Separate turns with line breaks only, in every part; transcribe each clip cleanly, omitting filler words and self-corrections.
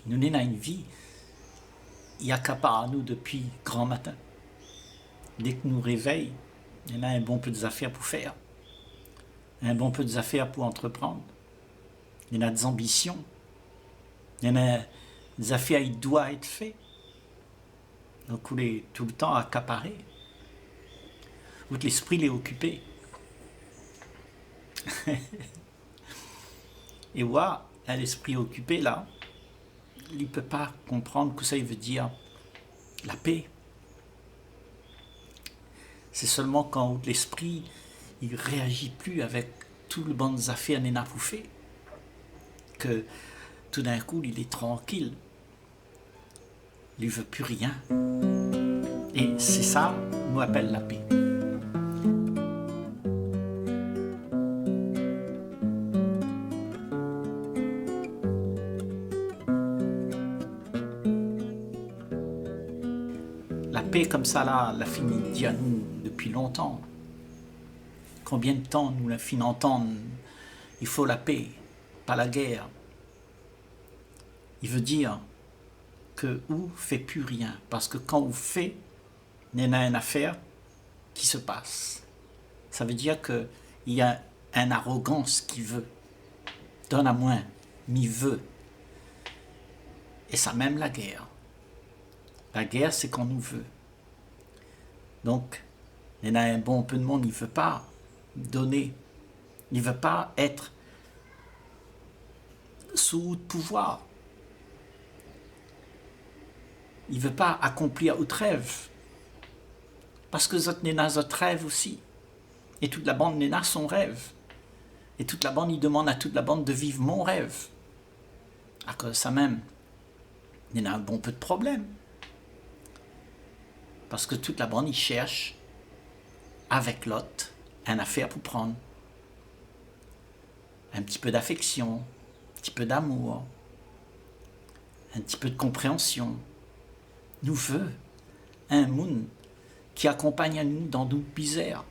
Nous n'avons une vie, il y a qu'à part à nous depuis grand matin. Dès que nous réveillons, il y en a un bon peu des affaires pour faire, un bon peu des affaires pour entreprendre. Il y en a des ambitions, il y en a des affaires qui doivent être faites. Donc, on est tout le temps accaparé, où l'esprit est occupé. Et voilà, l'esprit occupé là, il ne peut pas comprendre que ça veut dire la paix. C'est seulement quand l'esprit il réagit plus avec toutes les bonnes affaires n'est pas fait que tout d'un coup il est tranquille. Il ne veut plus rien. Et c'est ça qu'on appelle la paix. La paix comme ça là, l'a fini de dire à nous depuis longtemps. Combien de temps nous l'a fini d'entendre? Il faut la paix, pas la guerre. Il veut dire que vous ne fait plus rien. Parce que quand vous faites, il y en a une affaire qui se passe. Ça veut dire qu'il y a une arrogance qui veut. Donne à moins, m'y veut. Et ça même la guerre. La guerre, c'est qu'on nous veut. Donc, il y en a un bon peu de monde, il ne veut pas donner. Il ne veut pas être sous pouvoir. Il ne veut pas accomplir autre rêve. Parce que zot n'est notre rêve aussi. Et toute la bande n'est pas son rêve. Et toute la bande, il demande à toute la bande de vivre mon rêve. À cause de ça même, il y en a un bon peu de problème. Parce que toute la bande, il cherche, avec l'autre, une affaire pour prendre. Un petit peu d'affection, un petit peu d'amour, un petit peu de compréhension. Nous veut un monde qui accompagne à nous dans nos misères.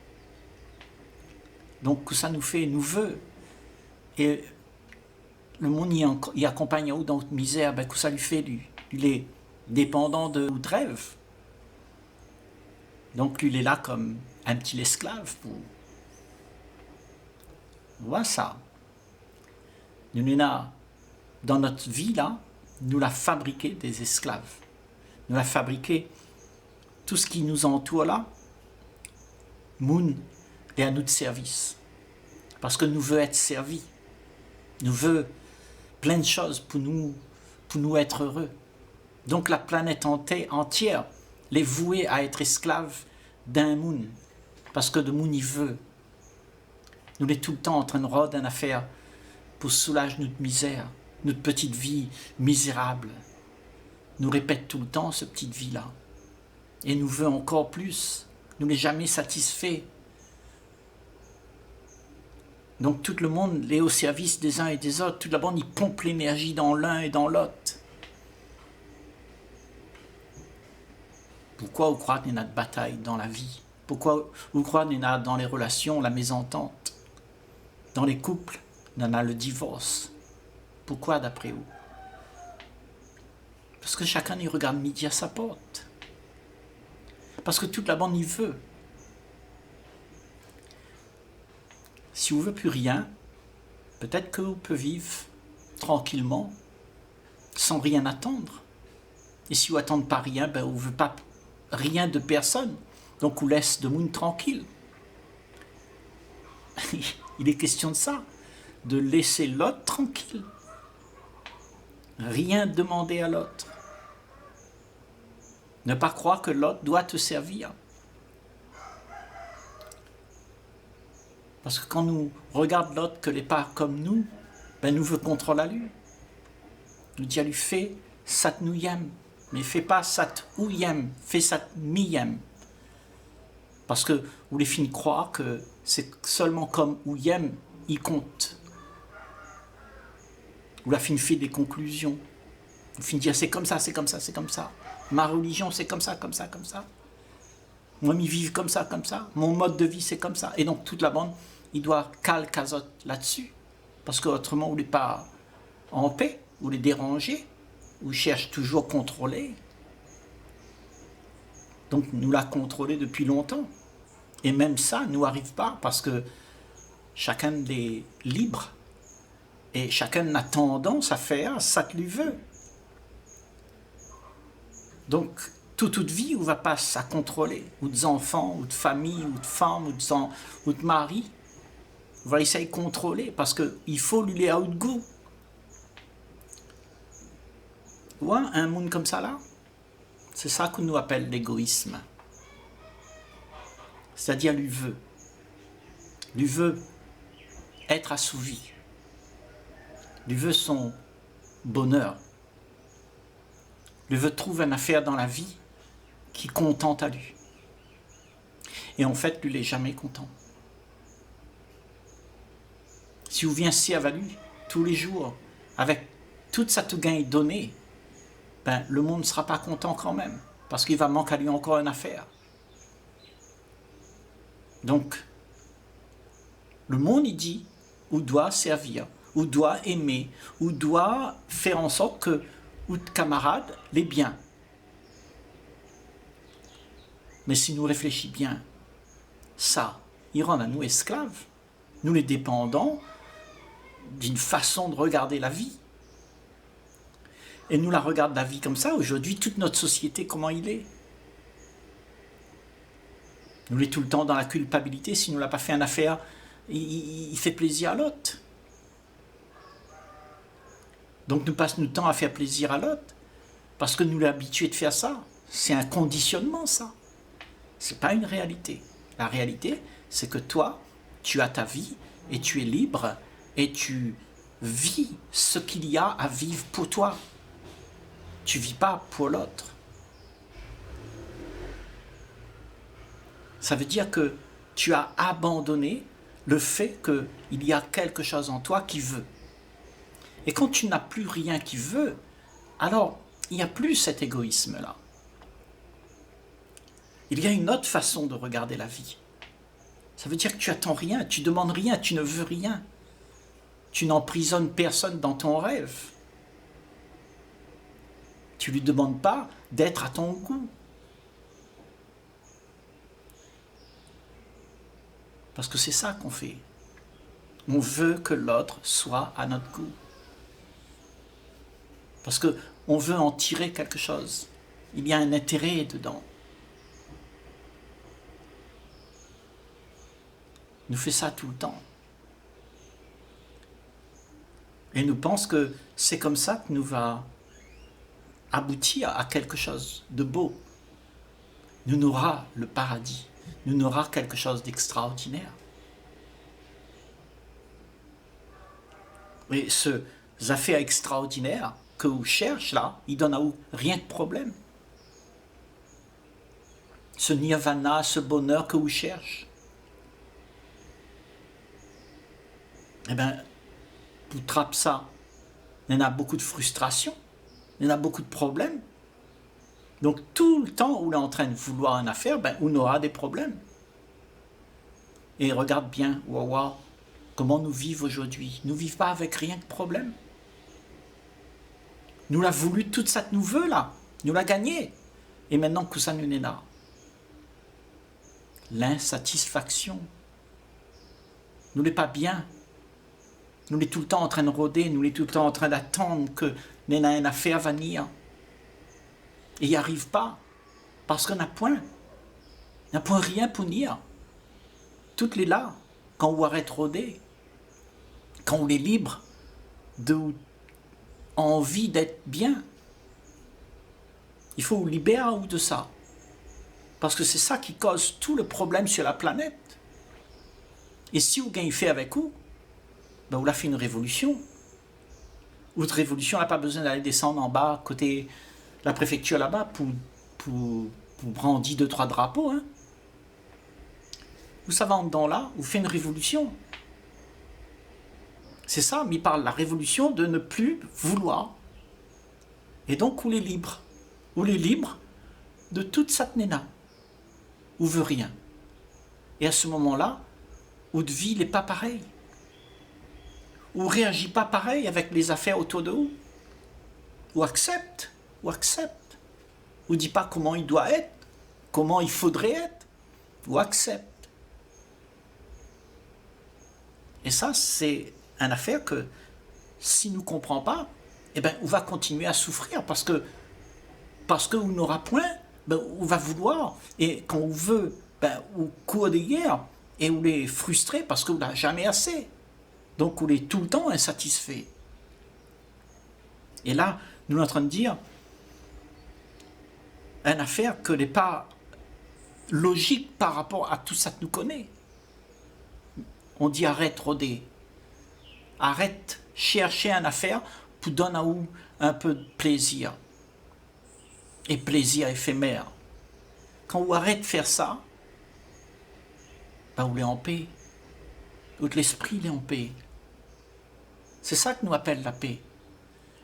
Donc, ça nous fait, nous veut. Et le monde il accompagne à nous dans notre misère, ben, que ça lui fait, lui. Il est dépendant de notre rêve. Donc, lui, il est là comme un petit esclave pour. Voilà ça. Nous, dans notre vie, là, nous l'avons fabriqué des esclaves. Nous l'avons fabriqué tout ce qui nous entoure là, Moon est à notre service. Parce que nous veut être servis. Nous veut plein de choses pour nous être heureux. Donc la planète entière est vouée à être esclave d'un Moon. Parce que le Moon, il veut. Nous sommes tout le temps en train de rôder une affaire pour soulager notre misère, notre petite vie misérable. Nous répète tout le temps cette petite vie-là. Et nous veut encore plus. Nous n'est jamais satisfait. Donc tout le monde est au service des uns et des autres. Toute la bande, il pompe l'énergie dans l'un et dans l'autre. Pourquoi vous croyez qu'il y a de bataille dans la vie? Pourquoi vous croyez qu'il y a dans les relations la mésentente? Dans les couples, il y en a le divorce. Pourquoi d'après vous? Parce que chacun y regarde midi à sa porte. Parce que toute la bande y veut. Si vous ne voulez plus rien, peut-être que vous pouvez vivre tranquillement, sans rien attendre. Et si vous n'attendez pas rien, ben vous ne voulez pas rien de personne. Donc vous laisse le monde tranquille. Il est question de ça, de laisser l'autre tranquille. Rien demander à l'autre. Ne pas croire que l'autre doit te servir. Parce que quand nous regardons l'autre que n'est pas comme nous, ben nous veut contrôler à lui. Nous dit à lui, fais ça nous yem, mais fais pas ça ou yem, fais ça mi yem. Parce que vous les finissez croire que c'est seulement comme ou yem, il compte. Vous la finissez fait des conclusions. Vous finissez dire c'est comme ça, c'est comme ça, c'est comme ça. Ma religion, c'est comme ça, comme ça, comme ça. Moi, m'y vivre comme ça, comme ça. Mon mode de vie, c'est comme ça. Et donc, toute la bande, il doit casote là-dessus. Parce qu'autrement, vous n'êtes pas en paix, vous les dérangez. ou cherche toujours à contrôler. Donc nous l'a contrôlé depuis longtemps. Et même ça ne nous arrive pas parce que chacun est libre et chacun a tendance à faire ça qu'il veut. Donc toute vie, on va pas à contrôler, ou des enfants, ou de famille, ou de femmes, ou de mari. On va essayer de contrôler parce qu'il faut lui aller de goût. Ouais, un monde comme ça là, c'est ça qu'on nous appelle l'égoïsme. C'est-à-dire lui veut être assouvi, lui veut son bonheur, lui veut trouver une affaire dans la vie qui contente à lui. Et en fait, lui, il n'est jamais content. Si vous venez servir à lui tous les jours, avec toute cette gain donnée, ben, le monde ne sera pas content quand même, parce qu'il va manquer à lui encore une affaire. Donc, le monde, il dit, ou doit servir, ou doit aimer, ou doit faire en sorte que, ou de camarades, les biens. Mais si nous réfléchissons bien, ça, il rend à nous esclaves, nous les dépendants d'une façon de regarder la vie. Et nous la regardons la vie comme ça, aujourd'hui, toute notre société, comment il est. Nous l'est tout le temps dans la culpabilité, si nous n'a pas fait une affaire, il fait plaisir à l'autre. Donc nous passons notre temps à faire plaisir à l'autre, parce que nous l'avons habitué de faire ça. C'est un conditionnement, ça. Ce n'est pas une réalité. La réalité, c'est que toi, tu as ta vie, et tu es libre, et tu vis ce qu'il y a à vivre pour toi. Tu ne vis pas pour l'autre. Ça veut dire que tu as abandonné le fait qu'il y a quelque chose en toi qui veut. Et quand tu n'as plus rien qui veut, alors il n'y a plus cet égoïsme-là. Il y a une autre façon de regarder la vie. Ça veut dire que tu attends rien, tu demandes rien, tu ne veux rien. Tu n'emprisonnes personne dans ton rêve. Tu ne lui demandes pas d'être à ton goût. Parce que c'est ça qu'on fait. On veut que l'autre soit à notre goût. Parce qu'on veut en tirer quelque chose. Il y a un intérêt dedans. Nous fait ça tout le temps. Et nous pensons que c'est comme ça que nous va aboutir à quelque chose de beau. Nous n'aura le paradis. Nous n'aura quelque chose d'extraordinaire. Et ces affaires extraordinaires que vous cherchez là, il donne à vous rien de problème. Ce nirvana, ce bonheur que vous cherchez, eh bien, vous trappez ça. Il y en a beaucoup de frustration, il y en a beaucoup de problèmes. Donc tout le temps où on est en train de vouloir une affaire, ben, on aura des problèmes. Et regarde bien, wow, comment nous vivons aujourd'hui. Nous ne vivons pas avec rien de problème. Nous l'avons voulu toute cette nouvelle là. Nous l'a gagné. Et maintenant que ça nous est là. L'insatisfaction. Nous n'est pas bien. Nous l'est tout le temps en train de rôder. Nous l'est tout le temps en train d'attendre que nous ayons une affaire à venir. Et il n'y arrive pas. Parce qu'on n'a point. Il n'y a point rien pour dire. Toutes les là, quand on arrête de rôder, quand on est libre de envie d'être bien, il faut libérer ou de ça. Parce que c'est ça qui cause tout le problème sur la planète. Et si vous gagnez fait avec vous, ben vous l'avez fait une révolution. Votre révolution n'a pas besoin d'aller descendre en bas, côté la préfecture là-bas, pour prendre 10, 2, 3 drapeaux. Hein. Vous savez, en dedans là, vous faites une révolution. C'est ça, mais il parle de la révolution de ne plus vouloir. Et donc, on est libre. On est libre de toute cette néna. On veut rien. Et à ce moment-là, votre vie n'est pas pareille. On ne réagit pas pareil avec les affaires autour de vous. ou accepte, ou dis pas comment il doit être, comment il faudrait être, ou accepte. Et ça, c'est une affaire que, si nous ne comprenons pas, eh ben, on va continuer à souffrir parce que on n'aura point, ben, on va vouloir, et quand on veut, ben, on court des guerres, et on est frustré parce qu'on n'a jamais assez. Donc on est tout le temps insatisfait. Et là, nous sommes en train de dire une affaire que n'est pas logique par rapport à tout ça que nous connaissons. On dit arrête rôder. Arrête chercher une affaire pour donner à vous un peu de plaisir. Et plaisir éphémère. Quand vous arrêtez de faire ça, ben vous l'êtes en paix. Votre l'esprit est en paix. C'est ça que nous appelle la paix.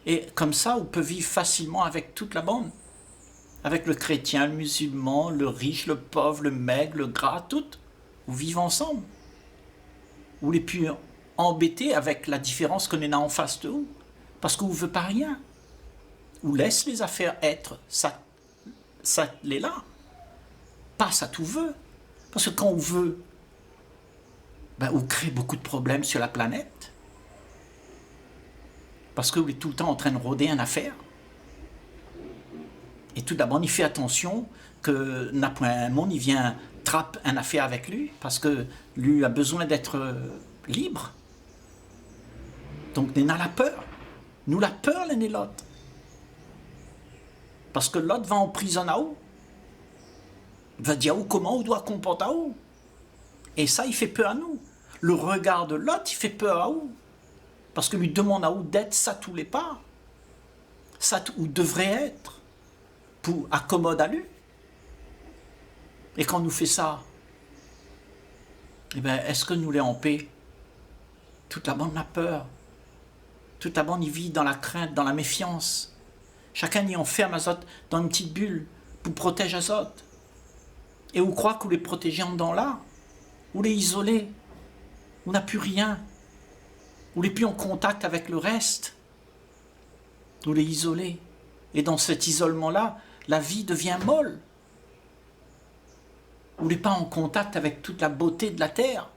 Et comme ça, on peut vivre facilement avec toute la bande. Avec le chrétien, le musulman, le riche, le pauvre, le maigre, le gras, tout. Vous vivez ensemble. Vous les plus embêter avec la différence qu'on est en face de vous. Parce que vous ne veut pas rien. Vous laisse les affaires être. Ça l'est là. Pas ça tout veut. Parce que quand on veut, ben, on crée beaucoup de problèmes sur la planète. Parce que vous êtes tout le temps en train de rôder une affaire. Et tout d'abord, il fait attention que n'a point un monde, il vient trappe une affaire avec lui, parce que lui a besoin d'être libre. Donc, il a la peur. Nous, la peur, l'un et l'autre. Parce que l'autre va en prison à où? Il va dire comment on doit comporter à où? Et ça, il fait peur à nous. Le regard de l'autre, il fait peur à où? Parce que lui demande à où d'être ça tous les pas. Ça où devrait être. Pour accommoder à lui. Et quand on nous fait ça, eh bien, est-ce que nous l'est en paix? Toute la bande a peur. Toute la bande y vit dans la crainte, dans la méfiance. Chacun y enferme Azote dans une petite bulle pour protéger Azote. Et on croit qu'on les protégeait en dedans là. On les isolait. On n'a plus rien. On n'est plus en contact avec le reste. On les isolait. Et dans cet isolement-là, la vie devient molle. On n'est pas en contact avec toute la beauté de la terre.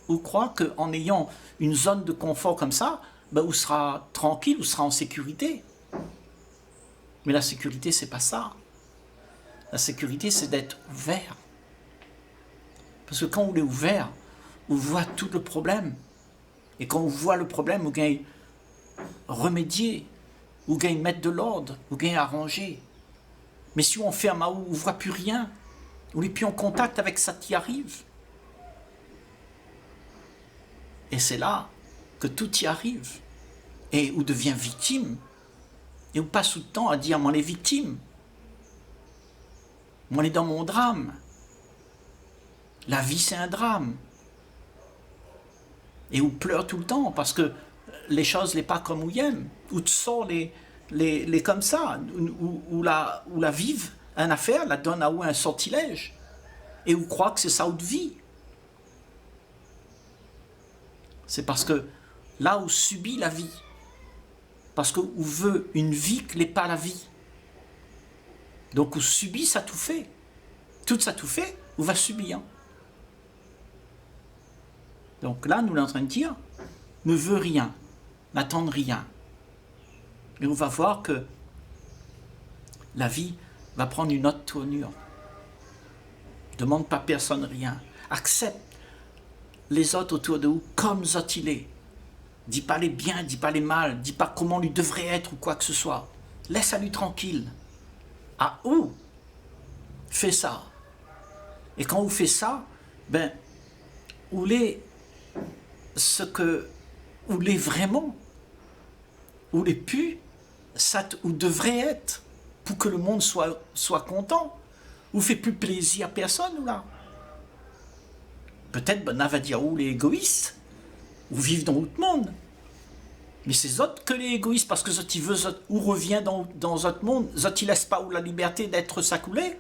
On croit qu'en ayant une zone de confort comme ça, ben, on sera tranquille, on sera en sécurité. Mais la sécurité, c'est pas ça. La sécurité, c'est d'être ouvert. Parce que quand on est ouvert, on voit tout le problème. Et quand on voit le problème, on gagne remédier, on gagne mettre de l'ordre, on gagne arranger. Mais si on ferme à où on ne voit plus rien, on n'est plus en contact avec ça qui arrive. Et c'est là que tout y arrive. Et on devient victime. Et on passe tout le temps à dire, moi, les victimes. Moi, on est dans mon drame. La vie, c'est un drame. Et on pleure tout le temps parce que les choses n'est pas comme on aime. Ou tu sors les comme ça, ou la vive une affaire, la donne à ou un sortilège. Et on croit que c'est ça ou de vie. C'est parce que là où subit la vie. Parce qu'on veut une vie qui n'est pas la vie. Donc on subit ça tout fait. Tout ça tout fait, on va subir. Donc là, nous sommes en train de dire, ne veut rien, n'attendre rien. Et on va voir que la vie va prendre une autre tournure. Ne demande pas à personne rien. Accepte les autres autour de vous comme autres il est. Dis pas les biens, dis pas les mal, dis pas comment lui devrait être ou quoi que ce soit. Laisse à lui tranquille. Ah où? Fais ça. Et quand vous faites ça, ben, vous l'est ce que vous l'est vraiment. Vous l'est plus, ça où devrait être pour que le monde soit content. Vous fait plus plaisir à personne ou là. Peut-être ben, on va dire ou les égoïstes, ou vivent dans autre monde. Mais c'est autre que les égoïstes parce que ils veulent ou revient dans autre monde, ils laissent pas ou la liberté d'être sacoulé.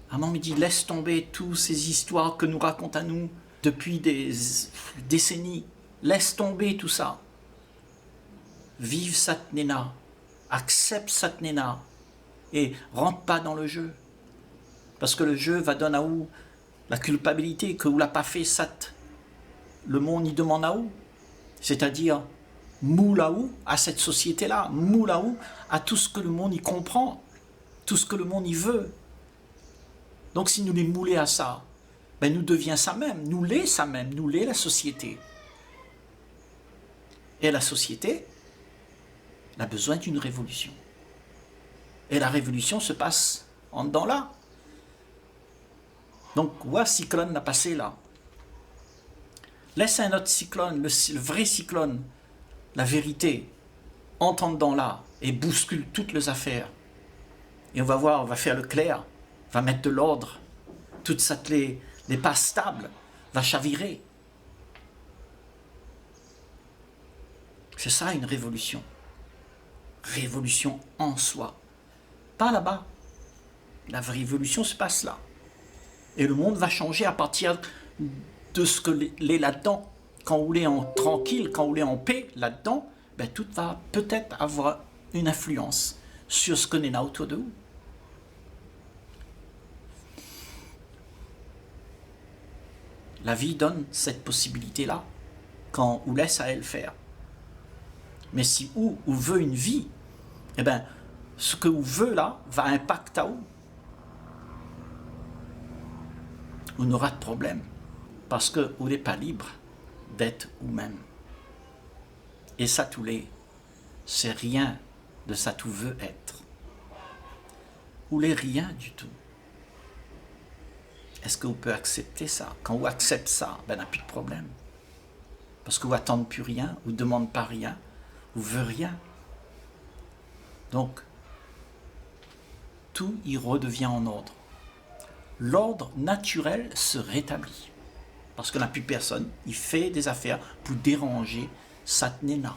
Maman me dit laisse tomber toutes ces histoires que nous racontent à nous depuis des décennies. Laisse tomber tout ça. Vive Satnena. Accepte Satnena. Et rentre pas dans le jeu. Parce que le jeu va donner à où la culpabilité que vous l'a pas fait Sat. Le monde y demande à où. C'est-à-dire, moulaou à cette société-là. Moulaou à tout ce que le monde y comprend. Tout ce que le monde y veut. Donc si nous les moulons à ça, ben nous devions ça même. Nous l'est ça même. Nous l'est la société. Et la société, elle a besoin d'une révolution. Et la révolution se passe en dedans là. Donc, ouais, cyclone a passé là. Laisse un autre cyclone, le vrai cyclone, la vérité, entre en dedans là et bouscule toutes les affaires. Et on va voir, on va faire le clair, va mettre de l'ordre. Toute cette les pas stables va chavirer. C'est ça une révolution. Révolution en soi. Pas là-bas. La révolution se passe là. Et le monde va changer à partir de ce que l'est là-dedans. Quand vous l'êtes en tranquille, quand vous l'êtes en paix là-dedans, ben tout va peut-être avoir une influence sur ce qu'on est là autour de vous. La vie donne cette possibilité-là quand on laisse à elle faire. Mais si vous veut une vie, eh bien, ce que vous veut là va impacter à vous. Vous n'aurez pas de problème. Parce que vous n'êtes pas libre d'être vous-même. Et ça tout l'est. C'est rien de ça tout veut être. Vous n'êtes rien du tout. Est-ce que vous pouvez accepter ça? Quand vous acceptez ça, ben, il n'y a plus de problème. Parce que vous n'attendez plus rien, vous ne demandez pas rien, vous ne voulez rien. Donc, tout y redevient en ordre. L'ordre naturel se rétablit. Parce que n'a plus personne, il fait des affaires pour déranger Satnena.